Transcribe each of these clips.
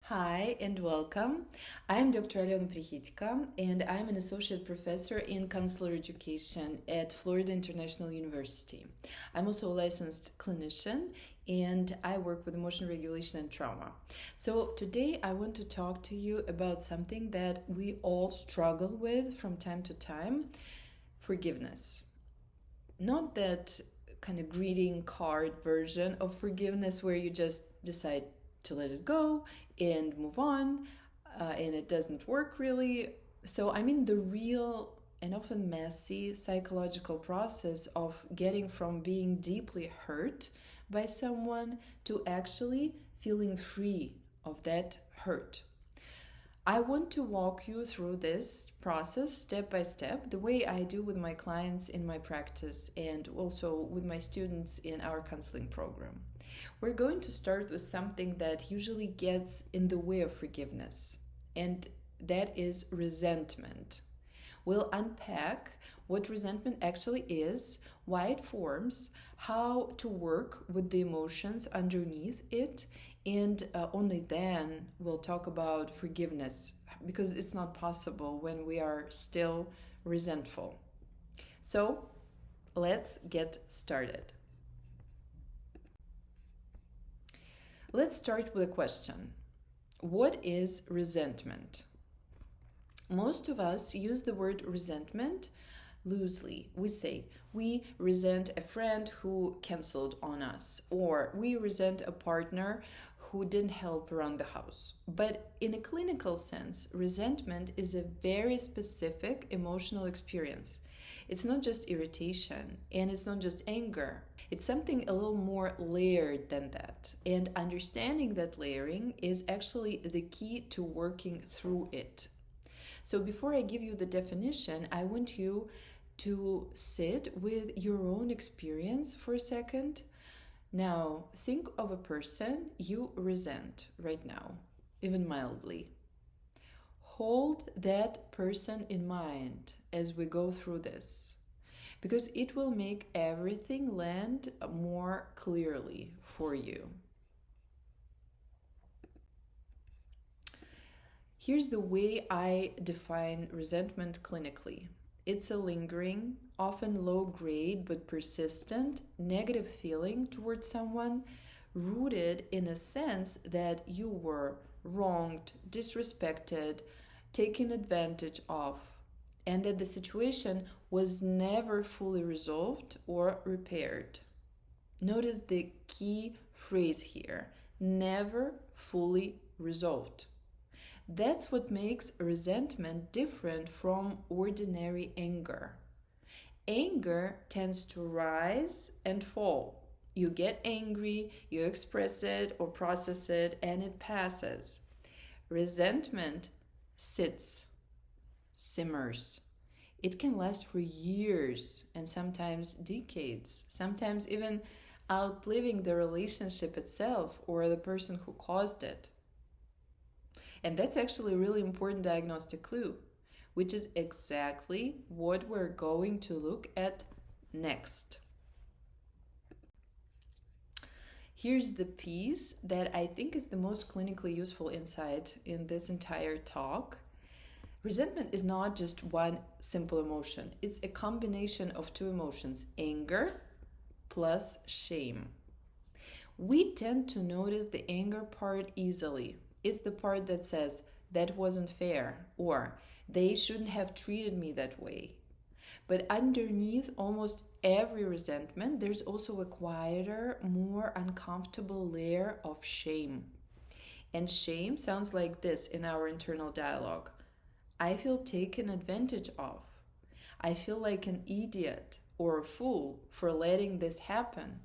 Hi and welcome. I'm Dr. Alena Prihitka and I'm an associate professor in counselor education at Florida International University. I'm also a licensed clinician and I work with emotion regulation and trauma. So today I want to talk to you about something that we all struggle with from time to time: forgiveness. Not that kind of greeting card version of forgiveness where you just decide to let it go and move on, and it doesn't work really. So, I mean, the real and often messy psychological process of getting from being deeply hurt by someone to actually feeling free of that hurt. I want to walk you through this process step by step, the way I do with my clients in my practice and also with my students in our counseling program. We're going to start with something that usually gets in the way of forgiveness, and that is resentment. We'll unpack what resentment actually is, why it forms, how to work with the emotions underneath it, and only then we'll talk about forgiveness, because it's not possible when we are still resentful. So let's get started. Let's start with a question. What is resentment? Most of us use the word resentment loosely. We say, we resent a friend who canceled on us, or we resent a partner who didn't help around the house. But in a clinical sense, resentment is a very specific emotional experience. It's not just irritation and it's not just anger. It's something a little more layered than that. And understanding that layering is actually the key to working through it. So before I give you the definition, I want you to sit with your own experience for a second. Now, think of a person you resent right now, even mildly. Hold that person in mind as we go through this, because it will make everything land more clearly for you. Here's the way I define resentment clinically. It's a lingering, often low grade but persistent, negative feeling towards someone, rooted in a sense that you were wronged, disrespected, taken advantage of, and that the situation was never fully resolved or repaired. Notice the key phrase here: never fully resolved. That's what makes resentment different from ordinary anger. Anger tends to rise and fall. You get angry, you express it or process it, and it passes. Resentment sits, simmers. It can last for years and sometimes decades, sometimes even outliving the relationship itself or the person who caused it. And that's actually a really important diagnostic clue, which is exactly what we're going to look at next. Here's the piece that I think is the most clinically useful insight in this entire talk. Resentment is not just one simple emotion. It's a combination of two emotions: anger plus shame. We tend to notice the anger part easily. It's the part that says, that wasn't fair, or they shouldn't have treated me that way. But underneath almost every resentment, there's also a quieter, more uncomfortable layer of shame. And shame sounds like this in our internal dialogue: I feel taken advantage of. I feel like an idiot or a fool for letting this happen.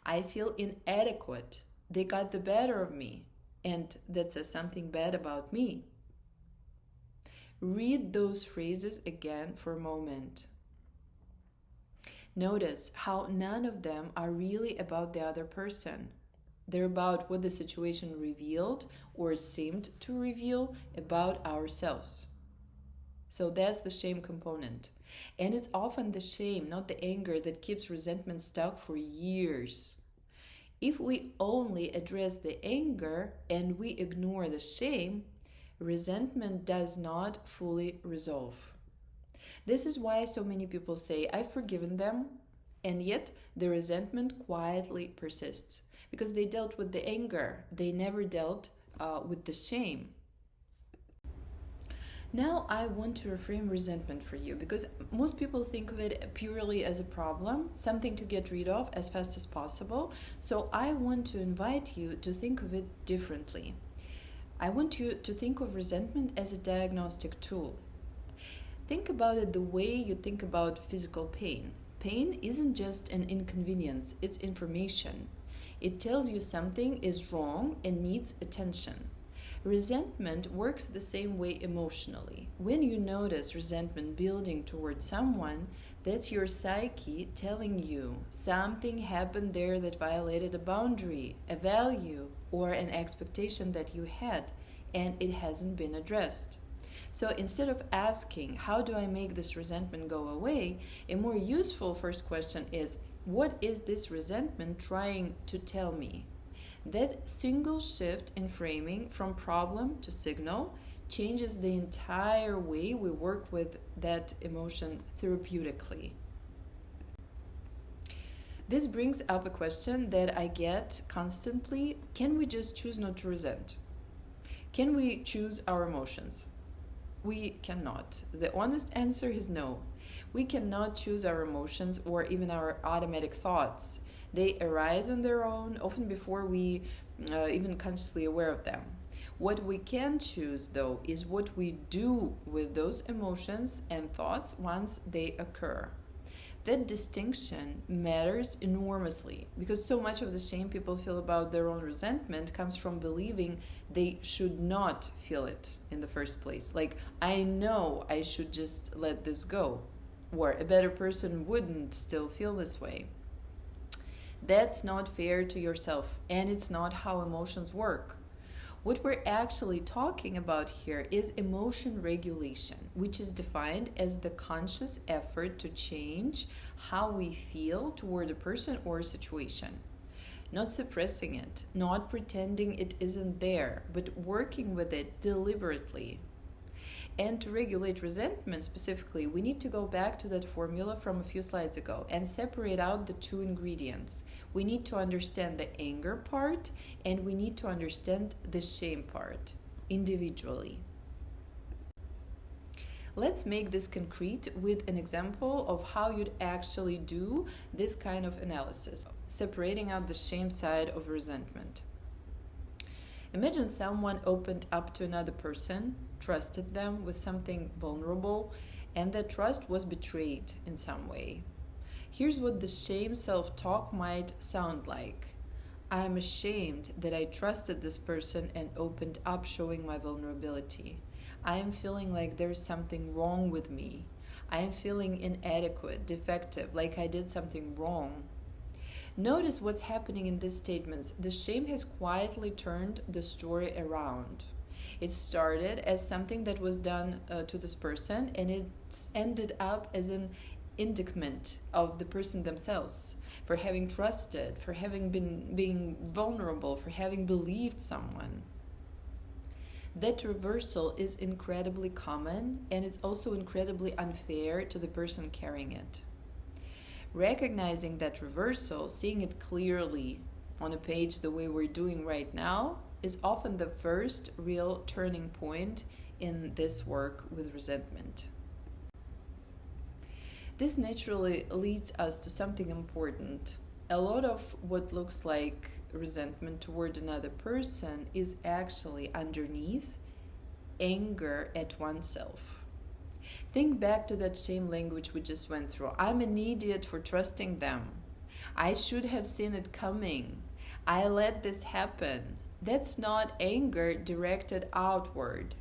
I feel inadequate. They got the better of me, and that says something bad about me. Read those phrases again for a moment. Notice how none of them are really about the other person. They're about what the situation revealed or seemed to reveal about ourselves. So that's the shame component. And it's often the shame, not the anger, that keeps resentment stuck for years. If we only address the anger and we ignore the shame, resentment does not fully resolve. This is why so many people say, I've forgiven them, and yet the resentment quietly persists because they dealt with the anger, they never dealt with the shame. Now I want to reframe resentment for you because most people think of it purely as a problem, something to get rid of as fast as possible. So I want to invite you to think of it differently. I want you to think of resentment as a diagnostic tool. Think about it the way you think about physical pain. Pain isn't just an inconvenience, it's information. It tells you something is wrong and needs attention. Resentment works the same way emotionally. When you notice resentment building towards someone, that's your psyche telling you something happened there that violated a boundary, a value, or an expectation that you had, and it hasn't been addressed. So instead of asking, how do I make this resentment go away? A more useful first question is, what is this resentment trying to tell me? That single shift in framing from problem to signal changes the entire way we work with that emotion therapeutically. This brings up a question that I get constantly. Can we just choose not to resent? Can we choose our emotions? We cannot. The honest answer is no. We cannot choose our emotions or even our automatic thoughts. They arise on their own, often before we even consciously aware of them. What we can choose, though, is what we do with those emotions and thoughts once they occur. That distinction matters enormously because so much of the shame people feel about their own resentment comes from believing they should not feel it in the first place. Like, I know I should just let this go, or a better person wouldn't still feel this way. That's not fair to yourself, and it's not how emotions work. What we're actually talking about here is emotion regulation, which is defined as the conscious effort to change how we feel toward a person or a situation. Not suppressing it, not pretending it isn't there, but working with it deliberately. And to regulate resentment specifically, we need to go back to that formula from a few slides ago and separate out the two ingredients. We need to understand the anger part and we need to understand the shame part individually. Let's make this concrete with an example of how you'd actually do this kind of analysis, separating out the shame side of resentment. Imagine someone opened up to another person, trusted them with something vulnerable, and that trust was betrayed in some way. Here's what the shame self-talk might sound like. I am ashamed that I trusted this person and opened up showing my vulnerability. I am feeling like there's something wrong with me. I am feeling inadequate, defective, like I did something wrong. Notice what's happening in these statements. The shame has quietly turned the story around. It started as something that was done to this person, and it's ended up as an indictment of the person themselves for having trusted, for having been being vulnerable, for having believed someone. That reversal is incredibly common, and it's also incredibly unfair to the person carrying it. Recognizing that reversal, seeing it clearly on a page the way we're doing right now, is often the first real turning point in this work with resentment. This naturally leads us to something important. A lot of what looks like resentment toward another person is actually underneath anger at oneself. Think back to that shame language we just went through. I'm an idiot for trusting them. I should have seen it coming. I let this happen. That's not anger directed outward.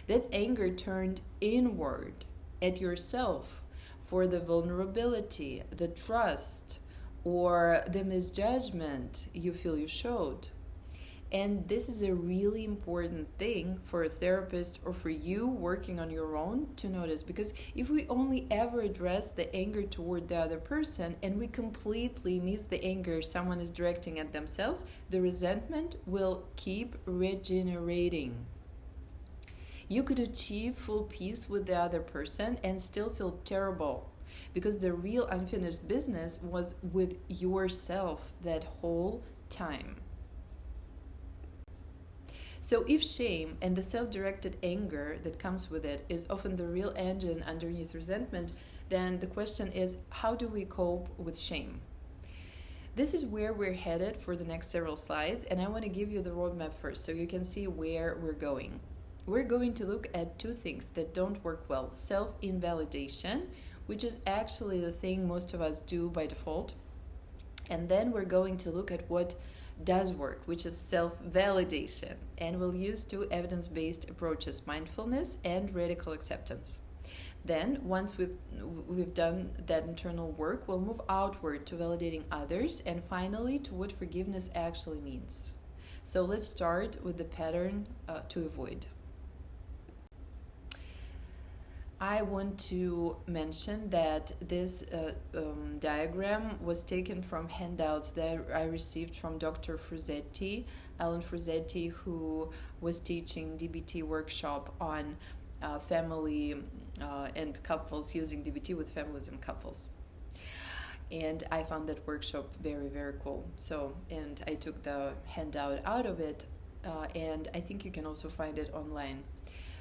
That's anger turned inward at yourself for the vulnerability, the trust, or the misjudgment you feel you showed. And this is a really important thing for a therapist or for you working on your own to notice, because if we only ever address the anger toward the other person and we completely miss the anger someone is directing at themselves, the resentment will keep regenerating. You could achieve full peace with the other person and still feel terrible, because the real unfinished business was with yourself that whole time. So if shame and the self-directed anger that comes with it is often the real engine underneath resentment, then the question is, how do we cope with shame? This is where we're headed for the next several slides, and I want to give you the roadmap first so you can see where we're going. We're going to look at two things that don't work well: self-invalidation, which is actually the thing most of us do by default, and then we're going to look at what does work, which is self-validation, and we'll use two evidence-based approaches: mindfulness and radical acceptance. Then, once we've done that internal work, we'll move outward to validating others, and finally to what forgiveness actually means. So let's start with the pattern to avoid. I want to mention that this diagram was taken from handouts that I received from Dr. Frusetti, Alan Frusetti, who was teaching DBT workshop on family and couples, using DBT with families and couples. And I found that workshop very, very cool. So, and I took the handout out of it, and I think you can also find it online.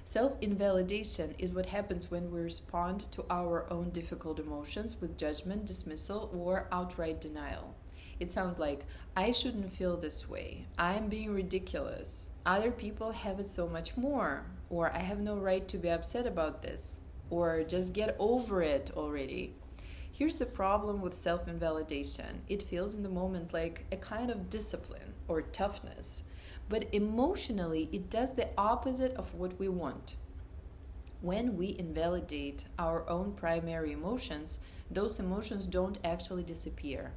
Self-invalidation is what happens when we respond to our own difficult emotions with judgment, dismissal, or outright denial. It sounds like, I shouldn't feel this way, I'm being ridiculous, other people have it so much more, or I have no right to be upset about this, or just get over it already. Here's the problem with self-invalidation. It feels in the moment like a kind of discipline or toughness, but emotionally it does the opposite of what we want. When we invalidate our own primary emotions, those emotions don't actually disappear.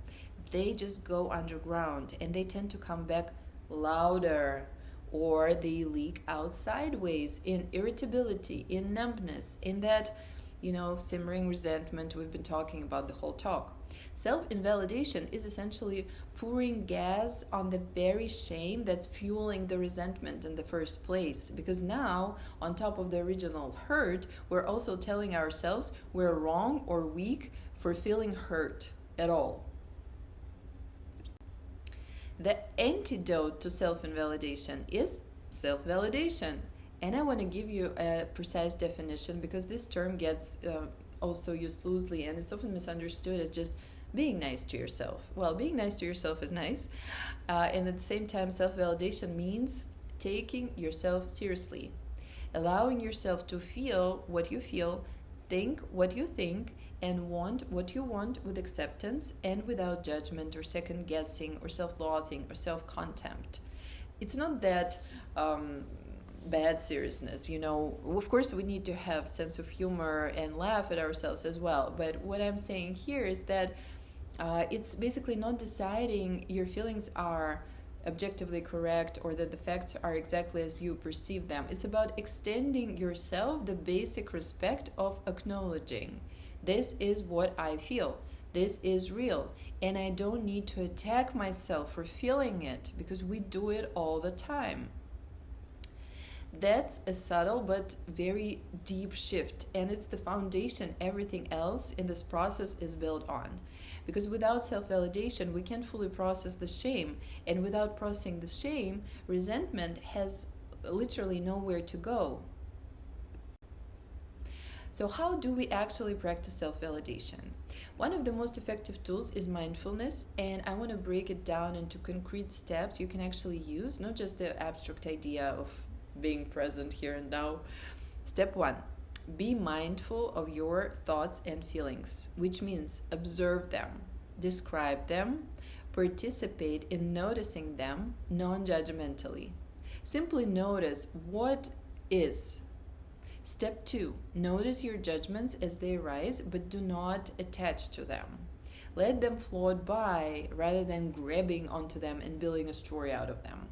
They just go underground, and they tend to come back louder, or they leak out sideways in irritability, in numbness, in that, simmering resentment we've been talking about the whole talk. Self-invalidation is essentially pouring gas on the very shame that's fueling the resentment in the first place, because now, on top of the original hurt, we're also telling ourselves we're wrong or weak for feeling hurt at all. The antidote to self-invalidation is self-validation. And I want to give you a precise definition, because this term gets also used loosely, and it's often misunderstood as just being nice to yourself. Well, being nice to yourself is nice, and at the same time, self-validation means taking yourself seriously, allowing yourself to feel what you feel, think what you think, and want what you want with acceptance and without judgment or second guessing or self-loathing or self-contempt. It's not that bad seriousness, of course we need to have sense of humor and laugh at ourselves as well, but what I'm saying here is that it's basically not deciding your feelings are objectively correct or that the facts are exactly as you perceive them. It's about extending yourself the basic respect of acknowledging, this is what I feel, this is real, and I don't need to attack myself for feeling it, because we do it all the time. That's a subtle but very deep shift, and it's the foundation everything else in this process is built on. Because without self-validation, we can't fully process the shame, and without processing the shame, resentment has literally nowhere to go. So how do we actually practice self-validation? One of the most effective tools is mindfulness, and I want to break it down into concrete steps you can actually use, not just the abstract idea of being present here and now. Step 1, be mindful of your thoughts and feelings, which means observe them, describe them, participate in noticing them non-judgmentally. Simply notice what is. Step 2, notice your judgments as they arise, but do not attach to them. Let them float by rather than grabbing onto them and building a story out of them.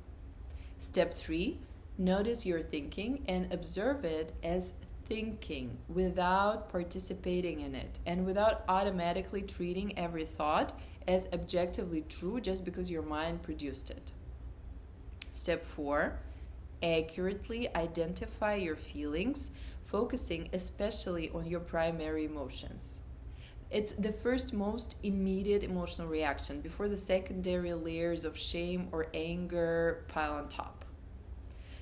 Step 3, notice your thinking and observe it as thinking without participating in it and without automatically treating every thought as objectively true just because your mind produced it. Step 4, accurately identify your feelings, focusing especially on your primary emotions. It's the first most immediate emotional reaction before the secondary layers of shame or anger pile on top.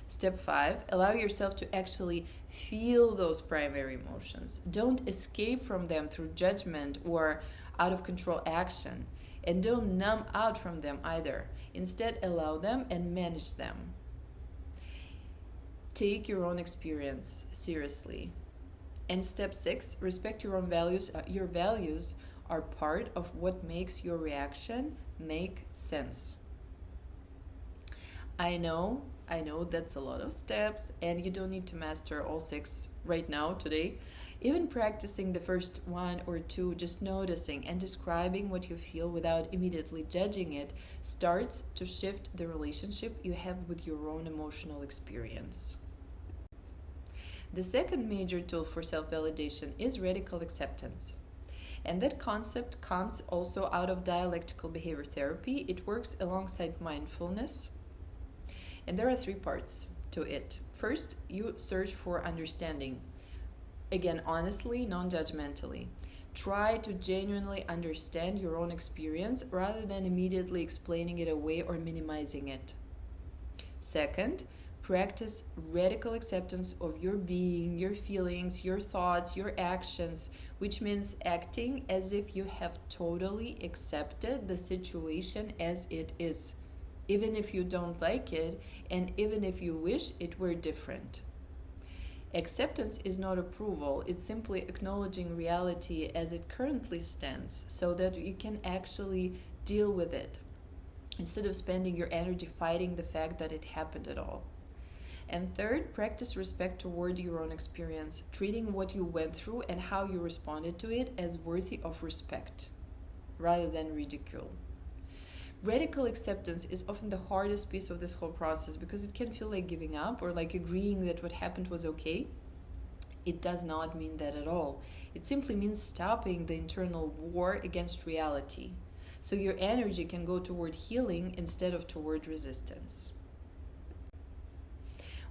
Step 5, allow yourself to actually feel those primary emotions. Don't escape from them through judgment or out of control action. And don't numb out from them either. Instead, allow them and manage them. Take your own experience seriously. And step 6, respect your own values. Your values are part of what makes your reaction make sense. I know that's a lot of steps, and you don't need to master all 6 right now, today. Even practicing the first 1 or 2, just noticing and describing what you feel without immediately judging it, starts to shift the relationship you have with your own emotional experience. The second major tool for self-validation is radical acceptance. And that concept comes also out of dialectical behavior therapy. It works alongside mindfulness. And there are 3 parts to it. First, you search for understanding. Again, honestly, non-judgmentally. Try to genuinely understand your own experience rather than immediately explaining it away or minimizing it. Second, practice radical acceptance of your being, your feelings, your thoughts, your actions, which means acting as if you have totally accepted the situation as it is, even if you don't like it and even if you wish it were different. Acceptance is not approval, it's simply acknowledging reality as it currently stands so that you can actually deal with it instead of spending your energy fighting the fact that it happened at all. And third, practice respect toward your own experience, treating what you went through and how you responded to it as worthy of respect rather than ridicule. Radical acceptance is often the hardest piece of this whole process because it can feel like giving up or like agreeing that what happened was okay. It does not mean that at all. It simply means stopping the internal war against reality, so your energy can go toward healing instead of toward resistance.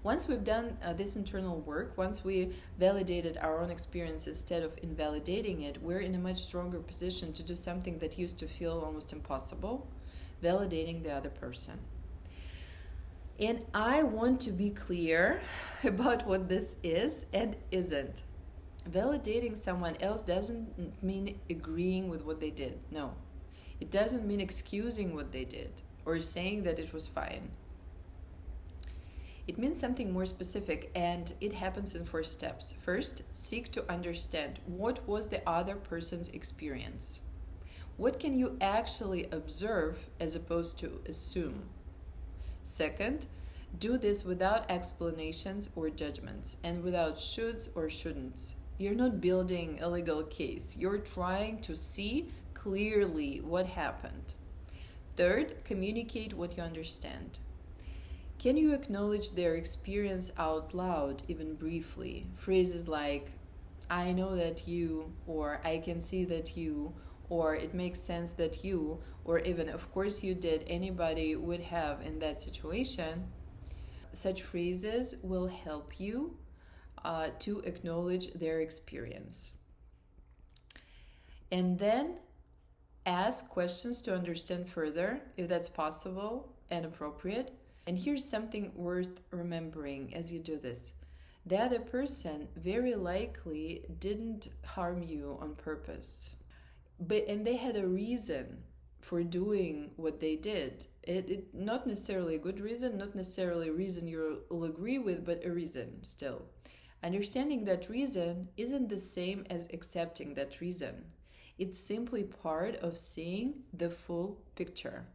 Once we've done this internal work, once we validated our own experience instead of invalidating it, we're in a much stronger position to do something that used to feel almost impossible, validating the other person. And I want to be clear about what this is and isn't. Validating someone else doesn't mean agreeing with what they did. No. It doesn't mean excusing what they did or saying that it was fine. It means something more specific, and it happens in 4 steps. First, seek to understand what was the other person's experience. What can you actually observe as opposed to assume? Second, do this without explanations or judgments and without shoulds or shouldn'ts. You're not building a legal case. You're trying to see clearly what happened. Third, communicate what you understand. Can you acknowledge their experience out loud, even briefly? Phrases like, I know that you, or I can see that you, or it makes sense that you, or even, of course you did, anybody would have in that situation. Such phrases will help you to acknowledge their experience. And then ask questions to understand further, if that's possible and appropriate. And here's something worth remembering as you do this. The other person very likely didn't harm you on purpose. And they had a reason for doing what they did. It not necessarily a good reason, not necessarily a reason you'll agree with, but a reason still. Understanding that reason isn't the same as accepting that reason. It's simply part of seeing the full picture.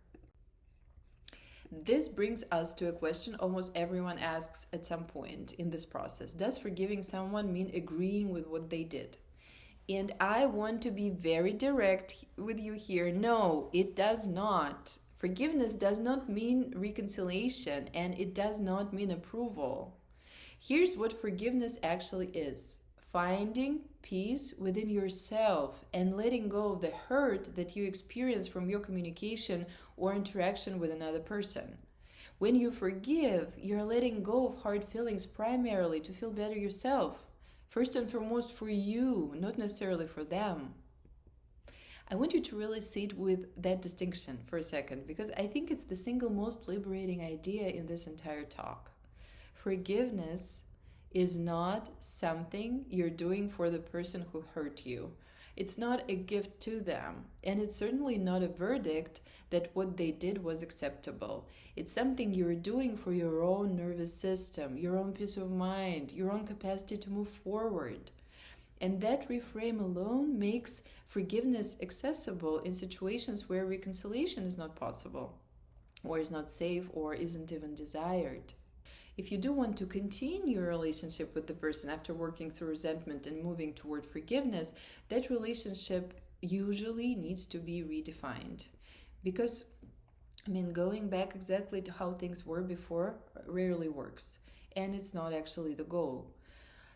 This brings us to a question almost everyone asks at some point in this process. Does forgiving someone mean agreeing with what they did? And I want to be very direct with you here. No, it does not. Forgiveness does not mean reconciliation, and it does not mean approval. Here's what forgiveness actually is: finding peace within yourself and letting go of the hurt that you experience from your communication or interaction with another person. When you forgive, you're letting go of hard feelings primarily to feel better yourself. First and foremost for you, not necessarily for them. I want you to really sit with that distinction for a second, because I think it's the single most liberating idea in this entire talk. Forgiveness is not something you're doing for the person who hurt you. It's not a gift to them, and it's certainly not a verdict that what they did was acceptable. It's something you're doing for your own nervous system, your own peace of mind, your own capacity to move forward. And that reframe alone makes forgiveness accessible in situations where reconciliation is not possible, or is not safe, or isn't even desired. If you do want to continue your relationship with the person after working through resentment and moving toward forgiveness, that relationship usually needs to be redefined. Because, going back exactly to how things were before rarely works, and it's not actually the goal.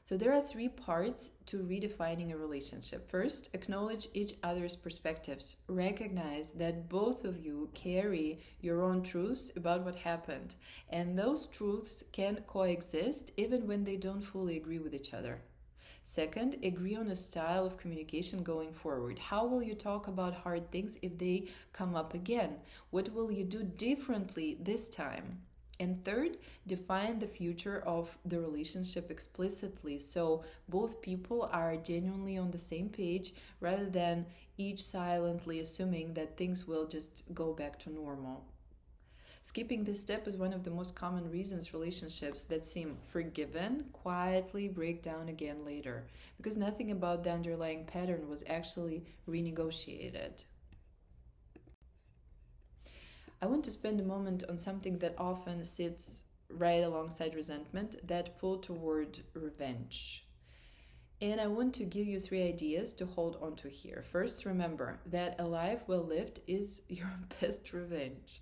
So there are 3 parts to redefining a relationship. First, acknowledge each other's perspectives. Recognize that both of you carry your own truths about what happened, and those truths can coexist even when they don't fully agree with each other. Second, agree on a style of communication going forward. How will you talk about hard things if they come up again? What will you do differently this time? And third, define the future of the relationship explicitly, so both people are genuinely on the same page rather than each silently assuming that things will just go back to normal. Skipping this step is one of the most common reasons relationships that seem forgiven quietly break down again later, because nothing about the underlying pattern was actually renegotiated. I want to spend a moment on something that often sits right alongside resentment, that pull toward revenge. And I want to give you 3 ideas to hold on to here. First, remember that a life well lived is your best revenge.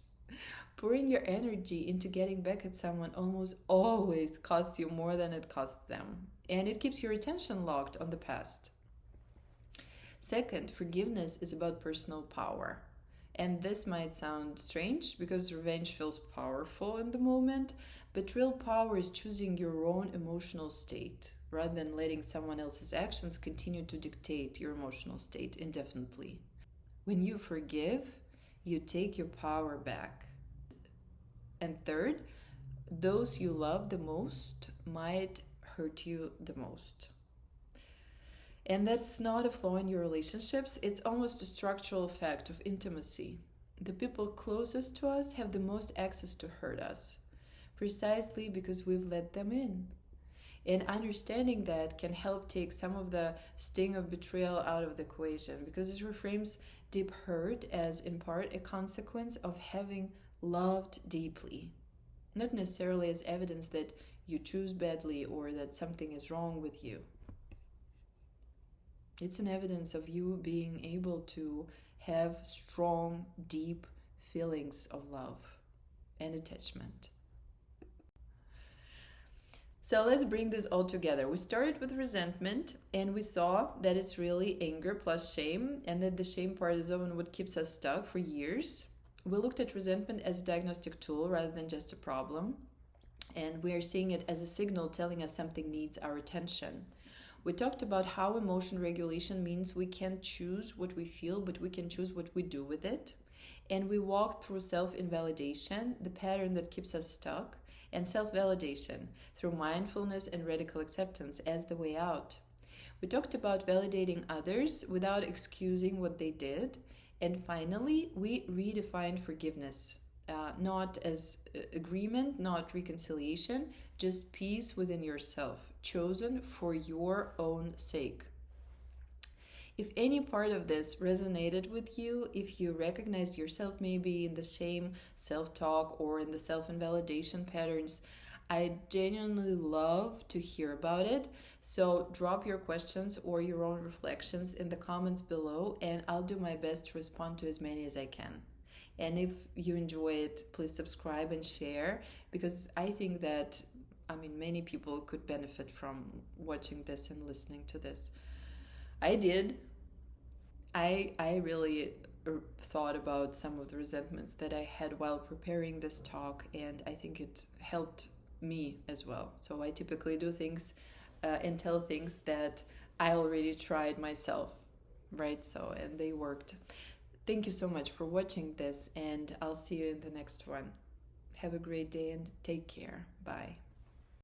Pouring your energy into getting back at someone almost always costs you more than it costs them, and it keeps your attention locked on the past. Second, forgiveness is about personal power. And this might sound strange because revenge feels powerful in the moment, but real power is choosing your own emotional state rather than letting someone else's actions continue to dictate your emotional state indefinitely. When you forgive, you take your power back. And third, those you love the most might hurt you the most. And that's not a flaw in your relationships, it's almost a structural fact of intimacy. The people closest to us have the most access to hurt us, precisely because we've let them in. And understanding that can help take some of the sting of betrayal out of the equation, because it reframes deep hurt as, in part, a consequence of having loved deeply, not necessarily as evidence that you choose badly or that something is wrong with you. It's an evidence of you being able to have strong, deep feelings of love and attachment. So let's bring this all together. We started with resentment, and we saw that it's really anger plus shame, and that the shame part is often what keeps us stuck for years. We looked at resentment as a diagnostic tool rather than just a problem, and we are seeing it as a signal telling us something needs our attention. We talked about how emotion regulation means we can't choose what we feel, but we can choose what we do with it. And we walked through self-invalidation, the pattern that keeps us stuck, and self-validation through mindfulness and radical acceptance as the way out. We talked about validating others without excusing what they did. And finally, we redefined forgiveness, not as agreement, not reconciliation, just peace within yourself, chosen for your own sake. If any part of this resonated with you, if you recognized yourself maybe in the same self-talk or in the self-invalidation patterns, I genuinely love to hear about it. So drop your questions or your own reflections in the comments below, and I'll do my best to respond to as many as I can. And if you enjoy it, please subscribe and share, because I think that, many people could benefit from watching this and listening to this. I did. I really thought about some of the resentments that I had while preparing this talk, and I think it helped me as well. So I typically do things and tell things that I already tried myself, right? So, and they worked. Thank you so much for watching this, and I'll see you in the next one. Have a great day and take care. Bye.